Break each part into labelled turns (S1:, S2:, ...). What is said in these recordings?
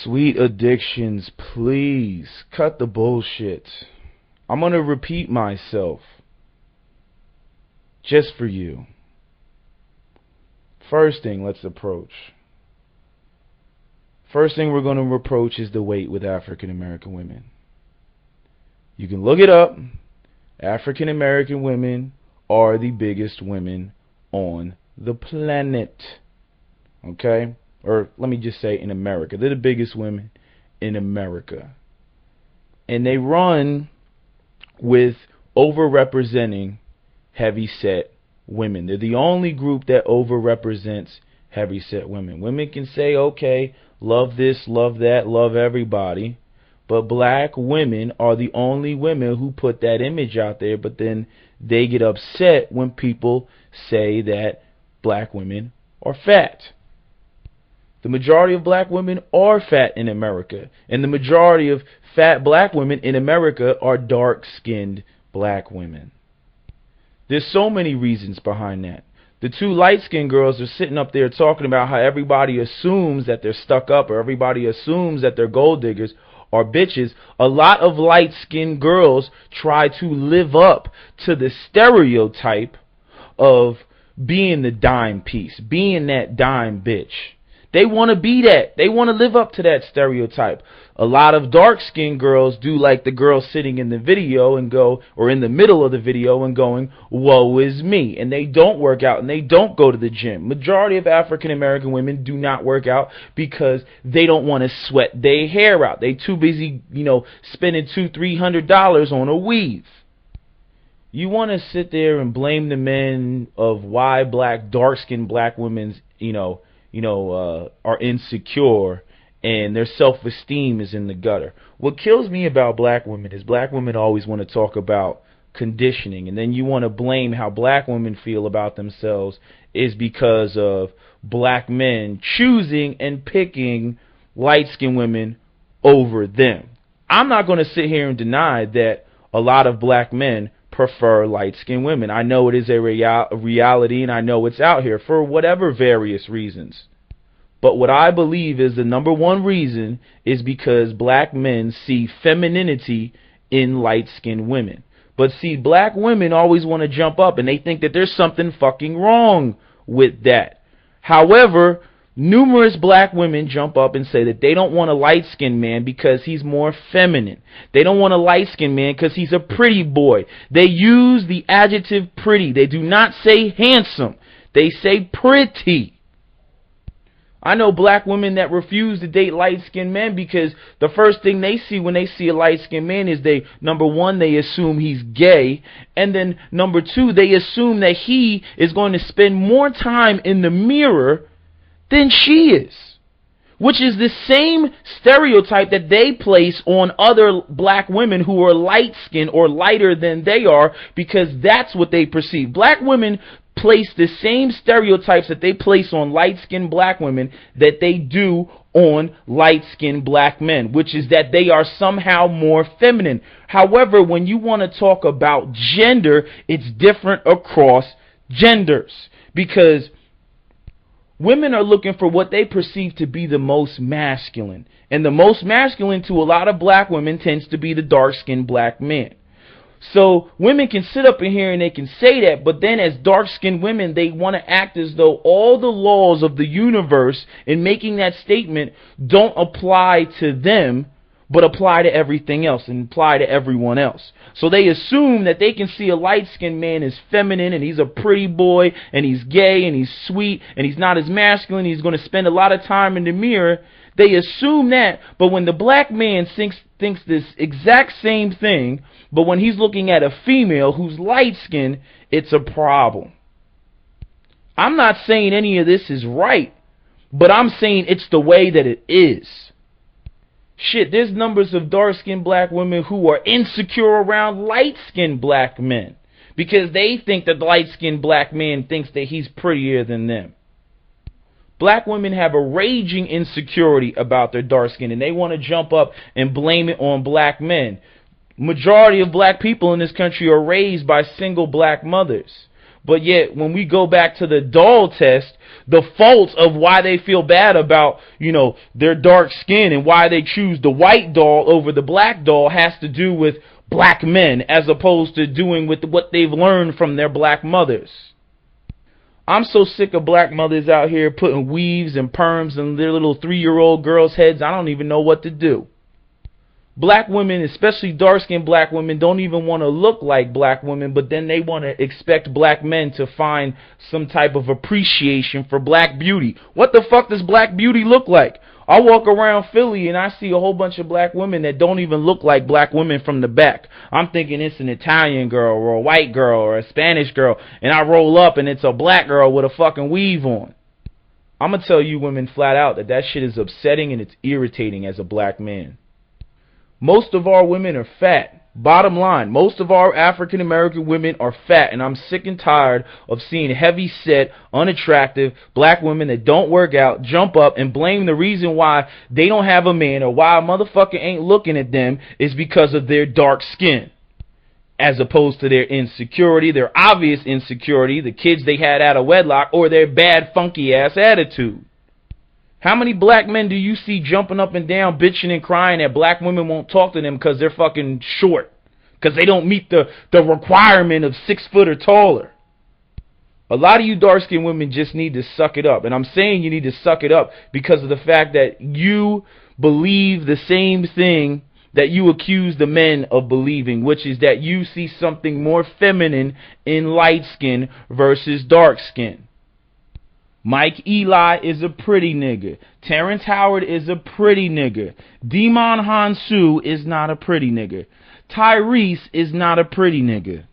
S1: Sweet addictions, please cut the bullshit. I'm gonna repeat myself just for you. First thing let's approach. First thing we're gonna approach is the weight with African American women. You can look it up. African American women are the biggest women on the planet. Okay? Or let me just say in America. They're the biggest women in America. And they run with overrepresenting heavy-set women. They're the only group that overrepresents heavy-set women. Women can say, okay, love this, love that, love everybody. But black women are the only women who put that image out there, but then they get upset when people say that black women are fat. The majority of black women are fat in America, and the majority of fat black women in America are dark-skinned black women. There's so many reasons behind that. The two light-skinned girls are sitting up there talking about how everybody assumes that they're stuck up, or everybody assumes that they're gold diggers or bitches. A lot of light-skinned girls try to live up to the stereotype of being the dime piece, being that dime bitch. They want to be that. They want to live up to that stereotype. A lot of dark-skinned girls do like the girl sitting in the video and go, or in the middle of the video and going, woe is me. And they don't work out and they don't go to the gym. Majority of African American women do not work out because they don't want to sweat their hair out. They too busy, spending $200-300 on a weave. You want to sit there and blame the men of why dark-skinned black women's, are insecure and their self-esteem is in the gutter. What kills me about black women is black women always want to talk about conditioning, and then you want to blame how black women feel about themselves is because of black men choosing and picking light-skinned women over them. I'm not going to sit here and deny that a lot of black men prefer light-skinned women. I know it is a reality, and I know it's out here for whatever various reasons. But what I believe is the number one reason is because black men see femininity in light-skinned women. But see, black women always want to jump up, and they think that there's something fucking wrong with that. However, numerous black women jump up and say that they don't want a light-skinned man because he's more feminine. They don't want a light-skinned man because he's a pretty boy. They use the adjective pretty. They do not say handsome. They say pretty. I know black women that refuse to date light-skinned men because the first thing they see when they see a light-skinned man is number one, they assume he's gay, and then number two, they assume that he is going to spend more time in the mirror than she is, which is the same stereotype that they place on other black women who are light-skinned or lighter than they are, because that's what they perceive. Black women place the same stereotypes that they place on light-skinned black women that they do on light-skinned black men, which is that they are somehow more feminine. However, when you want to talk about gender, it's different across genders, because women are looking for what they perceive to be the most masculine. And the most masculine to a lot of black women tends to be the dark-skinned black man. So women can sit up in here and they can say that, but then as dark-skinned women, they want to act as though all the laws of the universe in making that statement don't apply to them, but apply to everything else and apply to everyone else. So they assume that they can see a light-skinned man as feminine and he's a pretty boy and he's gay and he's sweet and he's not as masculine, he's going to spend a lot of time in the mirror. They assume that, but when the black man thinks this exact same thing, but when he's looking at a female who's light-skinned, it's a problem. I'm not saying any of this is right, but I'm saying it's the way that it is. Shit, there's numbers of dark-skinned black women who are insecure around light-skinned black men because they think that the light-skinned black man thinks that he's prettier than them. Black women have a raging insecurity about their dark skin, and they want to jump up and blame it on black men. Majority of black people in this country are raised by single black mothers. But yet, when we go back to the doll test, the faults of why they feel bad about, their dark skin and why they choose the white doll over the black doll has to do with black men as opposed to doing with what they've learned from their black mothers. I'm so sick of black mothers out here putting weaves and perms in their little 3-year-old girls' heads, I don't even know what to do. Black women, especially dark-skinned black women, don't even want to look like black women, but then they want to expect black men to find some type of appreciation for black beauty. What the fuck does black beauty look like? I walk around Philly and I see a whole bunch of black women that don't even look like black women from the back. I'm thinking it's an Italian girl or a white girl or a Spanish girl, and I roll up and it's a black girl with a fucking weave on. I'm going to tell you women flat out that shit is upsetting and it's irritating as a black man. Most of our women are fat. Bottom line, most of our African American women are fat, and I'm sick and tired of seeing heavy set, unattractive black women that don't work out jump up and blame the reason why they don't have a man or why a motherfucker ain't looking at them is because of their dark skin, as opposed to their insecurity, their obvious insecurity, the kids they had out of wedlock, or their bad funky ass attitude. How many black men do you see jumping up and down, bitching and crying that black women won't talk to them because they're fucking short? Because they don't meet the requirement of 6 foot or taller. A lot of you dark-skinned women just need to suck it up. And I'm saying you need to suck it up because of the fact that you believe the same thing that you accuse the men of believing, which is that you see something more feminine in light skin versus dark skin. Mike Eli is a pretty nigga. Terrence Howard is a pretty nigga. Demon Hansu is not a pretty nigga. Tyrese is not a pretty nigga.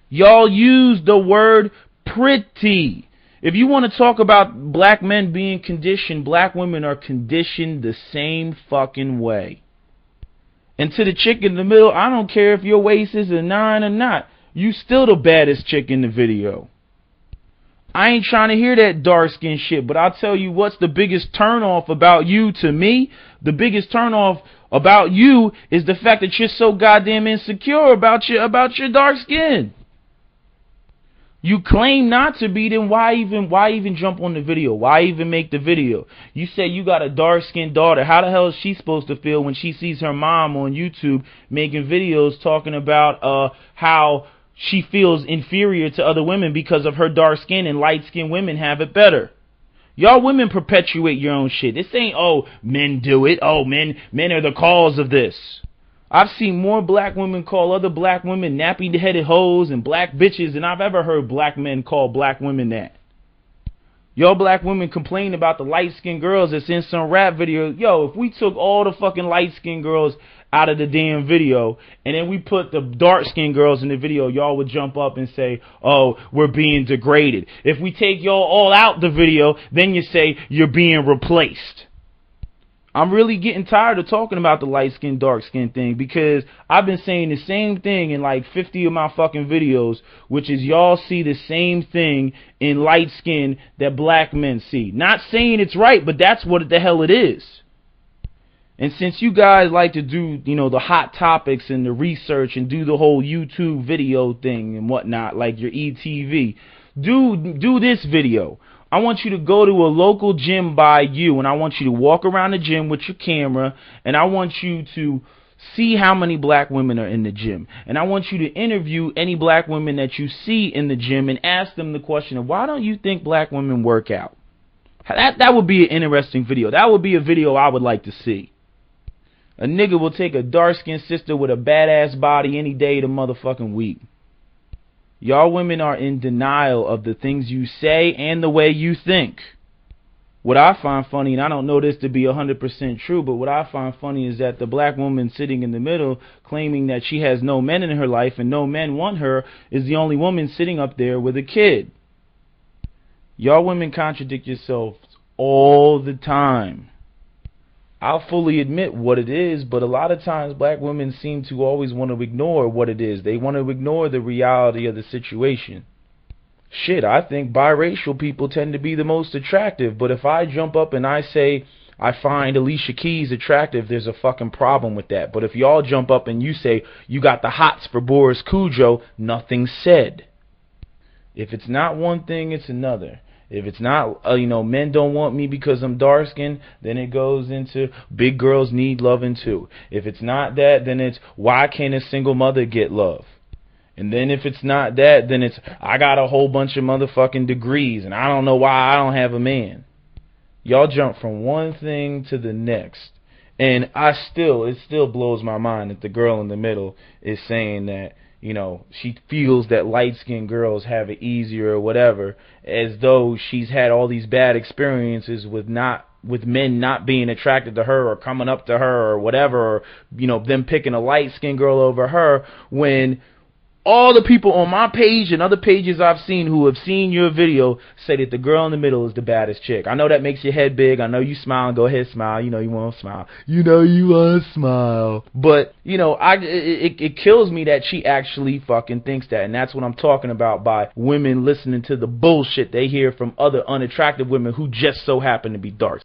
S1: Y'all use the word pretty. If you want to talk about black men being conditioned, black women are conditioned the same fucking way. And to the chick in the middle, I don't care if your waist is a 9 or not. You still the baddest chick in the video. I ain't trying to hear that dark skin shit, but I'll tell you what's the biggest turnoff about you to me. The biggest turnoff about you is the fact that you're so goddamn insecure about your dark skin. You claim not to be, then why even jump on the video? Why even make the video? You say you got a dark skinned daughter. How the hell is she supposed to feel when she sees her mom on YouTube making videos talking about how she feels inferior to other women because of her dark skin and light-skinned women have it better? Y'all women perpetuate your own shit. This ain't, oh, men do it. Oh, men are the cause of this. I've seen more black women call other black women nappy-headed hoes and black bitches than I've ever heard black men call black women that. Y'all black women complain about the light-skinned girls that's in some rap video. Yo, if we took all the fucking light-skinned girls out of the damn video and then we put the dark-skinned girls in the video, y'all would jump up and say, oh, we're being degraded. If we take y'all all out the video, then you say you're being replaced. I'm really getting tired of talking about the light-skin, dark-skin thing because I've been saying the same thing in like 50 of my fucking videos, which is y'all see the same thing in light skin that black men see. Not saying it's right, but that's what the hell it is. And since you guys like to do, the hot topics and the research and do the whole YouTube video thing and whatnot, like your ETV, do this video. I want you to go to a local gym by you, and I want you to walk around the gym with your camera, and I want you to see how many black women are in the gym. And I want you to interview any black women that you see in the gym and ask them the question of, why don't you think black women work out? That would be an interesting video. That would be a video I would like to see. A nigga will take a dark-skinned sister with a badass body any day of the motherfucking week. Y'all women are in denial of the things you say and the way you think. What I find funny, and I don't know this to be 100% true, but what I find funny is that the black woman sitting in the middle claiming that she has no men in her life and no men want her is the only woman sitting up there with a kid. Y'all women contradict yourselves all the time. I'll fully admit what it is, but a lot of times black women seem to always want to ignore what it is. They want to ignore the reality of the situation. Shit, I think biracial people tend to be the most attractive, but if I jump up and I say I find Alicia Keys attractive, there's a fucking problem with that. But if y'all jump up and you say you got the hots for Boris Cujo, nothing's said. If it's not one thing, it's another. If it's not, men don't want me because I'm dark skinned, then it goes into big girls need loving too. If it's not that, then it's why can't a single mother get love? And then if it's not that, then it's I got a whole bunch of motherfucking degrees and I don't know why I don't have a man. Y'all jump from one thing to the next. And it still blows my mind that the girl in the middle is saying that, she feels that light-skinned girls have it easier or whatever, as though she's had all these bad experiences with men not being attracted to her or coming up to her or whatever, or, them picking a light-skinned girl over her, when all the people on my page and other pages I've seen who have seen your video say that the girl in the middle is the baddest chick. I know that makes your head big. I know you smile. Go ahead, smile. You want to smile. You want to smile. But, it kills me that she actually fucking thinks that. And that's what I'm talking about by women listening to the bullshit they hear from other unattractive women who just so happen to be dark.